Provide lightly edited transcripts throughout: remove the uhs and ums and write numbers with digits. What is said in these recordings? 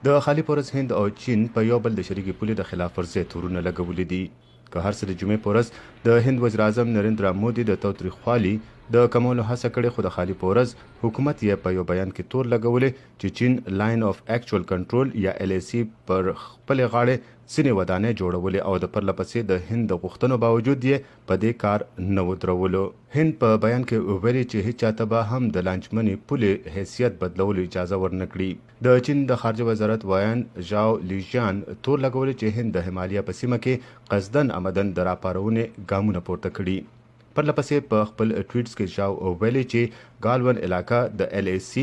د خالي پورز هند او چین په یو بل د شریکې پولې د خلاف ورزۍ تورونه لګولي دي. که هر څه د جمعې په ورځ د هند وزیر اعظم نریندرا مودي د تاوتریخوالي د کمولو هڅه کړې، خو د خالي پورز حکومت یې په یو بیان کې تور لګولې چې چین لاین اف اکچوال کنټرول یا LAC پر خپل غاړه ځینې ودانۍ جوړولې او د پرلپسې د هند د غوښتنو باوجود یې په دې کار نه ودرولو. هند په بیان کې ویلي چې هیڅ چاته به هم د لانجمنې پولې حیثیت بدلولو اجازه ورنکړي. د چین د خارجه وزارت وایان ژاو لیژیان تور لګولې چې هند د همالیا په سیمه کې قصدن عمدن د راپارونې ګامونه پورته کړي. پرلپسې په خپل ټویټس کې ژاو ویلي چې ګالون علاقه د LAC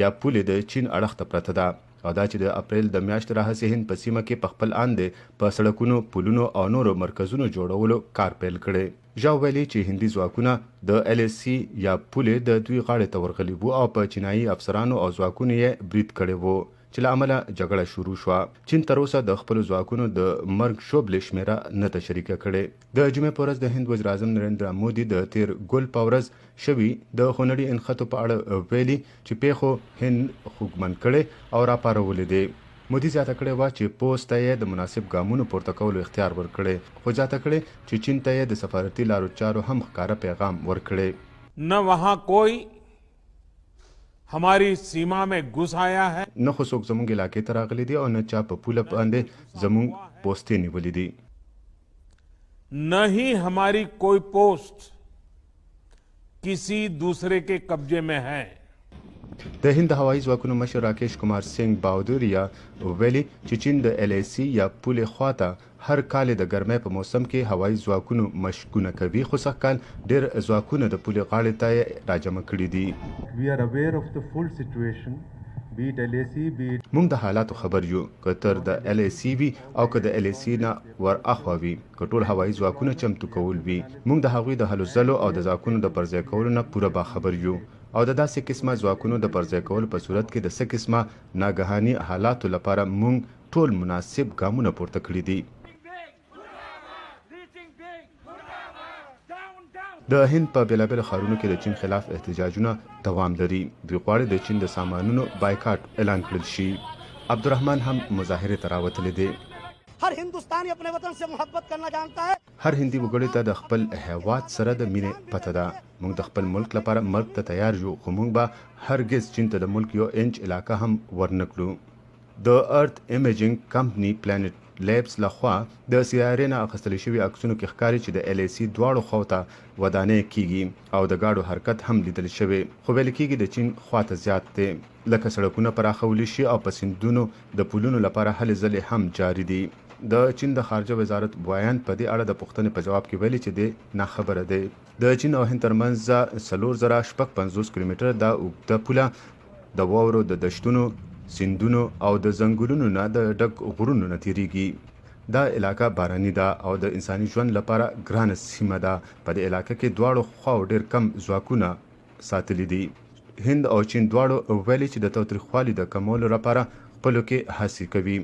یا پولې د چین اړخ ته پرته ده او دا چې د اپریل د میاشتې راهیسې هند په سیمه کې په خپل اندې په سړکونو، پلونو او نورو مرکزونو جوړولو کار پیل کړی. ژاو ویلي چې هندي ځواکونه د LAC یا پولې د دوی غاړې ته ورغلي وو او په چینایي افسرانو او ځواکونو یې برید کړی وو چې له امله جګړه شروع شوه. چین تر اوسه د خپلو ځواکونو د مرګ شوبلې شمیره نه ده شریکه کړې. د جمعې په ورځ د هند وزیر اعظم نریندرا مودي د تیر ګل په ورځ شوي د خونړي انخطو په اړه ویلي چې پیښو هند خوږمن کړی او راپارولې دي. مودي زیاته کړې وه چې پوست ته یې د مناسب ګامونو پورته کولو اختیار ورکړی، خو زیاته کړې چې چین ته یې د سفارتي لارو چارو هم ښکاره پیغام ورکړی. نه وहाँ कोई हमारी सीमा में घुस आया है، نه خو څوک زموږ علاقې ته راغلي دي او نه چا په پوله باندې زموږ پوستې نیولې دي. न ही हमारी कोई पोस्ट किसी दूसरे के कब्जे में है. د هند هوایي ځواکونو مشر راکیش کومار سینګ باودوریا ویلي چې چین د LAC یا پولې خواته هر کال د ګرمۍ په موسم کې هوایي ځواکونو مشکونه کوي، خو سږکال ډېر ځواکونه د پولې غاړې ته یې راجمع کړي دي. We are aware of the full situation, be it LAC, be it موږ د حالاتو خبر یو، که تر د LAC وي او که د LAC نه ور اخوا وي، که ټول هوایي ځواکونه چمتو کول وي. موږ د هغوی د هلو ځلو او د ځواکونو د پرځای کولو نه پوره باخبر یو او د داسې قسمه ځواکونو د پرځای کولو په صورت کې د څه قسمه ناګهاني حالاتو لپاره موږ ټول مناسب ګامونه پورته کړي دي. د هند په بېلابېلو ښارونو کې د چین خلاف احتجاجونه دوام لري. دوی غواړي د چین د سامانونو بایکاټ اعلان کړل شي. عبدالرحمن هم مظاهرې ته راوتلی دی. हर हिंदुस्तानी अपने वतन से मोहब्बत करना जानता है. هر هندي وګړي ته د خپل هیواد سره د مینې پته ده. موږ د خپل ملک لپاره مرګ ته تیار یو، خو موږ به هرگز چین ته د ملک یو انچ علاقه هم ورنکړو. د ارت ایمیجنګ کمپنی پلانټ لیبس لخوا د سیارې نه اخیستل شوي عکسونو کې ښکاري چې د LAC دواړو خواو ته ودانۍ کیږي او د ګاډو حرکت هم لیدل شوی، خو ویل کیږي د چین خواته زیات دی. لکه سړکونه پراخولی شي او په سیندونو د پلونو لپاره هلې ځلې هم جاري دي. د چین د خارجه وزارت وایان په دې اړه د پوښتنې په جواب کې ویلي چې دی ناخبره دی. د چین او هند ترمنځ 4056 کیلومتره دا اوږده پوله د واورو د دشتونو، سیندونو او د ځنګلونو نه د ډک غرونو نه تیریږي. دا علاقه باراني ده او د انساني ژوند لپاره ګرانه سیمه ده. په دې علاقه کې دواړو خواو ډیر کم ځواکونه ساتلي دي. هند او چین دواړو ویلي چې د تاوتریخوالي د کمولو لپاره خپلو کې هڅې کوي.